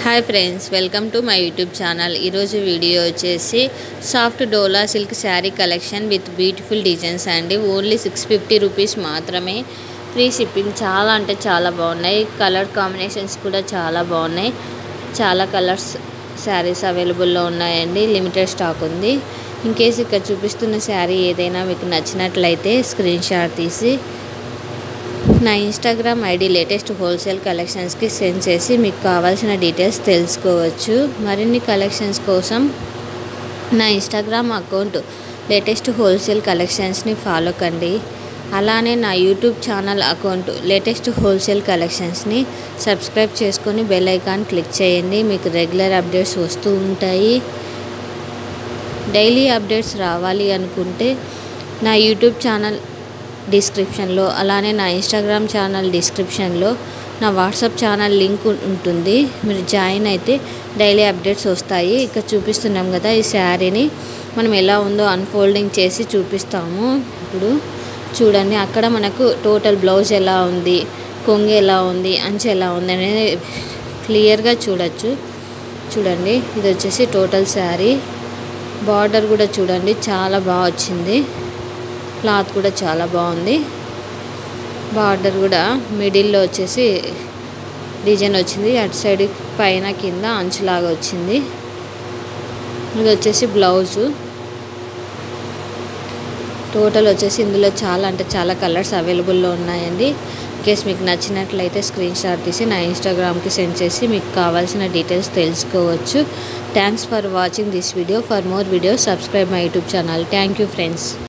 Hi friends, welcome to my YouTube channel. ఈరోజు video వచ్చేసి soft dola silk sari collection with beautiful designs అండి. Only 650 rupees మాత్రమే, free shipping. చాలా అంటే చాలా బాగున్నాయి. కలర్ కాంబినేషన్స్ కూడా చాలా బాగున్నాయి. చాలా కలర్స్ శారీస్ అవైలబుల్లో ఉన్నాయండి. లిమిటెడ్ స్టాక్ ఉంది. ఇన్ కేస్ ఇక్కడ చూపిస్తున్న శారీ ఏదైనా మీకు నచ్చినట్లయితే స్క్రీన్ షాట్ తీసి నా ఇన్స్టాగ్రామ్ ఐడి లేటెస్ట్ హోల్సేల్ కలెక్షన్స్కి సెండ్ చేసి మీకు కావాల్సిన డీటెయిల్స్ తెలుసుకోవచ్చు. మరిన్ని కలెక్షన్స్ కోసం నా ఇన్స్టాగ్రామ్ అకౌంట్ లేటెస్ట్ హోల్సేల్ కలెక్షన్స్ని ఫాలో కండి. అలానే నా YouTube channel account latest wholesale కలెక్షన్స్ని సబ్స్క్రైబ్ చేసుకొని బెల్ ఐకాన్ క్లిక్ చేయండి. మీకు రెగ్యులర్ అప్డేట్స్ వస్తూ ఉంటాయి. డైలీ అప్డేట్స్ రావాలి అనుకుంటే నా యూట్యూబ్ ఛానల్ డిస్క్రిప్షన్లో, అలానే నా ఇన్స్టాగ్రామ్ ఛానల్ డిస్క్రిప్షన్లో నా వాట్సాప్ ఛానల్ లింక్ ఉంటుంది. మీరు జాయిన్ అయితే డైలీ అప్డేట్స్ వస్తాయి. ఇక్కడ చూపిస్తున్నాం కదా, ఈ శారీని మనం ఎలా ఉందో అన్ఫోల్డింగ్ చేసి చూపిస్తాము. ఇప్పుడు చూడండి, అక్కడ మనకు టోటల్ బ్లౌజ్ ఎలా ఉంది, కొంగు ఎలా ఉంది, అంచు ఎలా ఉంది అనేది క్లియర్గా చూడొచ్చు. చూడండి, ఇది వచ్చేసి టోటల్ శారీ. బార్డర్ కూడా చూడండి, చాలా బాగా వచ్చింది. క్లాత్ కూడా చాలా బాగుంది. బార్డర్ కూడా మిడిల్లో వచ్చేసి డిజైన్ వచ్చింది. అటు సైడ్ పైన కింద అంచులాగా వచ్చింది. ఇది వచ్చేసి బ్లౌజు. టోటల్ వచ్చేసి ఇందులో చాలా అంటే చాలా కలర్స్ అవైలబుల్లో ఉన్నాయండి. కేస్ మీకు నచ్చినట్లయితే స్క్రీన్ షాట్ తీసి నా ఇన్స్టాగ్రామ్కి సెండ్ చేసి మీకు కావాల్సిన డీటెయిల్స్ తెలుసుకోవచ్చు. Thanks for watching this video. For more videos subscribe my YouTube channel. Thank you friends.